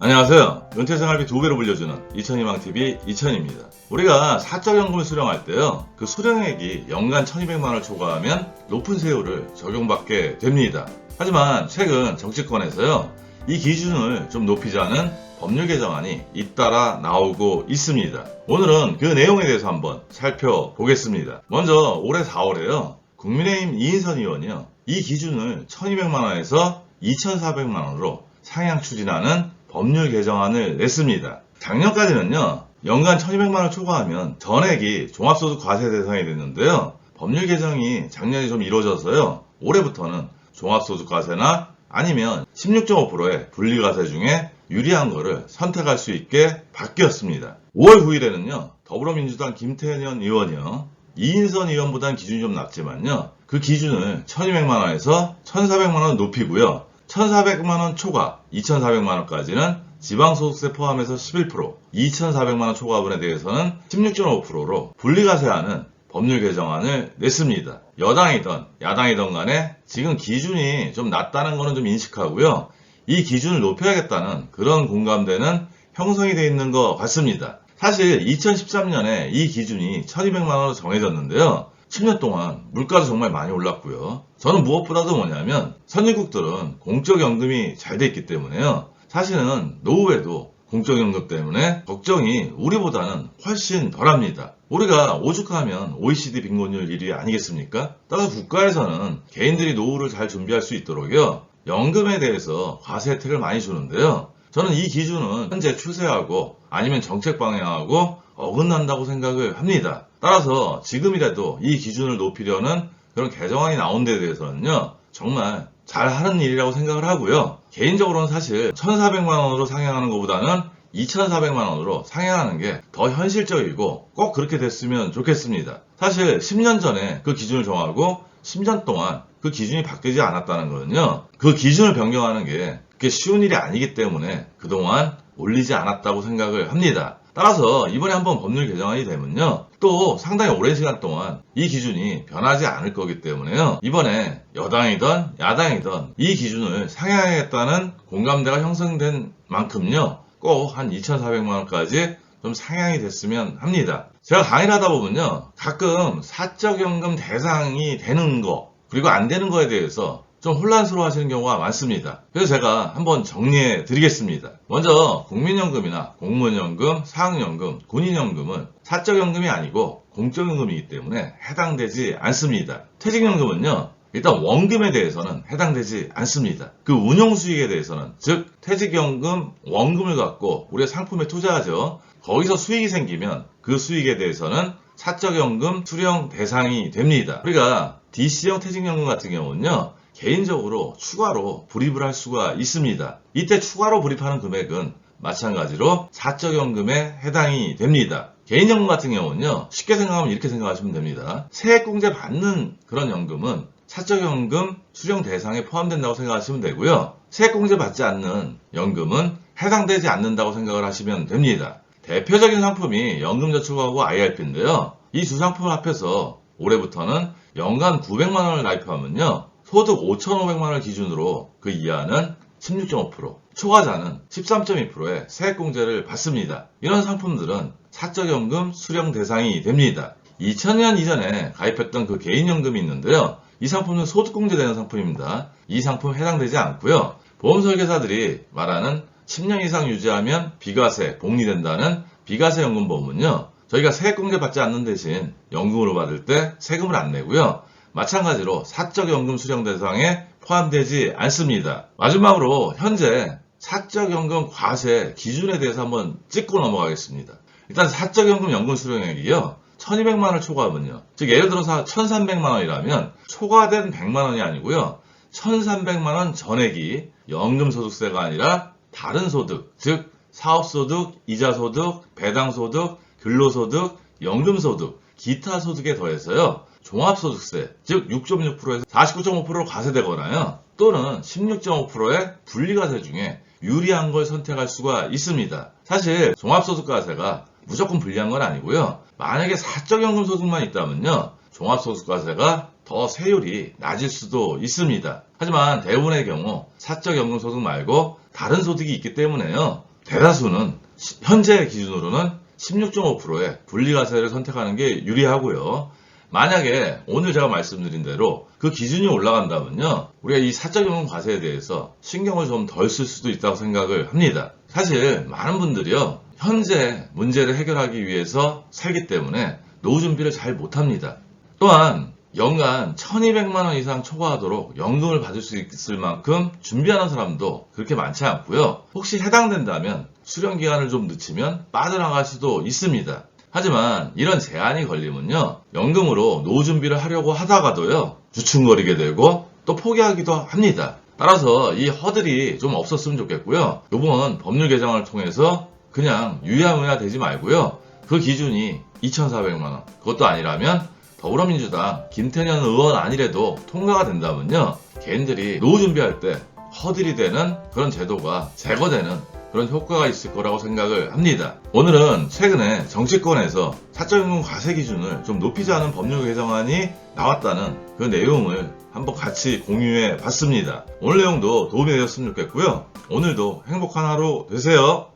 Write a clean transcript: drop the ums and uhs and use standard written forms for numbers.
안녕하세요. 은퇴생활비 2배로 불려주는 이천희망TV 이천입니다. 우리가 사적연금을 수령할 때요, 그 수령액이 연간 1200만원을 초과하면 높은 세율을 적용받게 됩니다. 하지만 최근 정치권에서요, 이 기준을 좀 높이자는 법률 개정안이 잇따라 나오고 있습니다. 오늘은 그 내용에 대해서 한번 살펴보겠습니다. 먼저 올해 4월에요, 국민의힘 이인선 의원이요, 이 기준을 1200만원에서 2400만원으로 상향 추진하는 법률 개정안을 냈습니다. 작년까지는요, 연간 1200만원 초과하면 전액이 종합소득 과세 대상이 됐는데요, 법률 개정이 작년에 좀 이루어져서요, 올해부터는 종합소득 과세나 아니면 16.5%의 분리과세 중에 유리한 거를 선택할 수 있게 바뀌었습니다. 5월 9일에는요, 더불어민주당 김태년 의원이요, 이인선 의원보다는 기준이 좀 낮지만요, 그 기준을 1200만원에서 1400만원 높이고요, 1400만원 초과 2400만원까지는 지방소득세 포함해서 11%, 2400만원 초과분에 대해서는 16.5%로 분리과세하는 법률 개정안을 냈습니다. 여당이든 야당이든 간에 지금 기준이 좀 낮다는 거는 좀 인식하고요, 이 기준을 높여야겠다는 그런 공감대는 형성이 되어 있는 것 같습니다. 사실 2013년에 이 기준이 1200만원으로 정해졌는데요, 10년 동안 물가도 정말 많이 올랐고요. 저는 무엇보다도 뭐냐면 선진국들은 공적연금이 잘 돼 있기 때문에요, 사실은 노후에도 공적연금 때문에 걱정이 우리보다는 훨씬 덜합니다. 우리가 오죽하면 OECD 빈곤율 1위 아니겠습니까? 따라서 국가에서는 개인들이 노후를 잘 준비할 수 있도록요, 연금에 대해서 과세 혜택을 많이 주는데요, 저는 이 기준은 현재 추세하고 아니면 정책 방향하고 어긋난다고 생각을 합니다. 따라서 지금이라도 이 기준을 높이려는 그런 개정안이 나온 데 대해서는요, 정말 잘하는 일이라고 생각을 하고요, 개인적으로는 사실 1400만원으로 상향하는 것보다는 2400만원으로 상향하는 게 더 현실적이고 꼭 그렇게 됐으면 좋겠습니다. 사실 10년 전에 그 기준을 정하고 10년 동안 그 기준이 바뀌지 않았다는 거는요, 그 기준을 변경하는 게 그게 쉬운 일이 아니기 때문에 그동안 올리지 않았다고 생각을 합니다. 따라서 이번에 한번 법률 개정안이 되면요, 또 상당히 오랜 시간 동안 이 기준이 변하지 않을 거기 때문에요, 이번에 여당이든 야당이든 이 기준을 상향하겠다는 공감대가 형성된 만큼요, 꼭 한 2400만원까지 좀 상향이 됐으면 합니다. 제가 강의를 하다 보면요, 가끔 사적연금 대상이 되는 거 그리고 안 되는 거에 대해서 좀 혼란스러워 하시는 경우가 많습니다. 그래서 제가 한번 정리해 드리겠습니다. 먼저 국민연금이나 공무원연금, 사학연금, 군인연금은 사적연금이 아니고 공적연금이기 때문에 해당되지 않습니다. 퇴직연금은요, 일단 원금에 대해서는 해당되지 않습니다. 그 운용수익에 대해서는, 즉 퇴직연금 원금을 갖고 우리가 상품에 투자하죠. 거기서 수익이 생기면 그 수익에 대해서는 사적연금 수령 대상이 됩니다. 우리가 DC형 퇴직연금 같은 경우는요, 개인적으로 추가로 불입을 할 수가 있습니다. 이때 추가로 불입하는 금액은 마찬가지로 사적연금에 해당이 됩니다. 개인연금 같은 경우는요, 쉽게 생각하면 이렇게 생각하시면 됩니다. 세액공제 받는 그런 연금은 사적연금 수령 대상에 포함된다고 생각하시면 되고요, 세액공제 받지 않는 연금은 해당되지 않는다고 생각을 하시면 됩니다. 대표적인 상품이 연금저축하고 IRP인데요, 이 두 상품을 합해서 올해부터는 연간 900만원을 가입하면요, 소득 5,500만원을 기준으로 그 이하는 16.5%, 초과자는 13.2%의 세액공제를 받습니다. 이런 상품들은 사적연금 수령 대상이 됩니다. 2000년 이전에 가입했던 그 개인연금이 있는데요, 이 상품은 소득공제되는 상품입니다. 이 상품 해당되지 않고요, 보험설계사들이 말하는 10년 이상 유지하면 비과세, 복리된다는 비과세연금보험은요, 저희가 세액공제 받지 않는 대신 연금으로 받을 때 세금을 안 내고요, 마찬가지로 사적연금 수령 대상에 포함되지 않습니다. 마지막으로 현재 사적연금 과세 기준에 대해서 한번 짚고 넘어가겠습니다. 일단 사적연금 연금 수령액이요, 1200만원을 초과하면요, 즉 예를 들어서 1300만원이라면 초과된 100만원이 아니고요, 1300만원 전액이 연금소득세가 아니라 다른 소득, 즉 사업소득, 이자소득, 배당소득, 근로소득, 연금소득, 기타 소득에 더해서요, 종합소득세, 즉 6.6%에서 49.5%로 과세되거나요, 또는 16.5%의 분리과세 중에 유리한 걸 선택할 수가 있습니다. 사실 종합소득과세가 무조건 불리한 건 아니고요, 만약에 사적연금 소득만 있다면요, 종합소득과세가 더 세율이 낮을 수도 있습니다. 하지만 대부분의 경우 사적연금 소득 말고 다른 소득이 있기 때문에요, 대다수는 현재 기준으로는 16.5%의 분리과세를 선택하는 게 유리하고요. 만약에 오늘 제가 말씀드린 대로 그 기준이 올라간다면요, 우리가 이 사적연금 과세에 대해서 신경을 좀 덜 쓸 수도 있다고 생각을 합니다. 사실 많은 분들이요, 현재 문제를 해결하기 위해서 살기 때문에 노후 준비를 잘 못합니다. 또한 연간 1200만 원 이상 초과하도록 연금을 받을 수 있을 만큼 준비하는 사람도 그렇게 많지 않고요. 혹시 해당된다면 수령 기간을 좀 늦추면 빠져나갈 수도 있습니다. 하지만 이런 제한이 걸리면요, 연금으로 노후 준비를 하려고 하다가도요, 주춤거리게 되고 또 포기하기도 합니다. 따라서 이 허들이 좀 없었으면 좋겠고요. 이번 법률 개정을 통해서 그냥 유야무야 되지 말고요, 그 기준이 2,400만 원, 그것도 아니라면 더불어민주당 김태년 의원 아니래도 통과가 된다면요, 개인들이 노후 준비할 때 허들이 되는 그런 제도가 제거되는 그런 효과가 있을 거라고 생각을 합니다. 오늘은 최근에 정치권에서 사적연금 과세 기준을 좀 높이자는 법률 개정안이 나왔다는 그 내용을 한번 같이 공유해 봤습니다. 오늘 내용도 도움이 되었으면 좋겠고요. 오늘도 행복한 하루 되세요.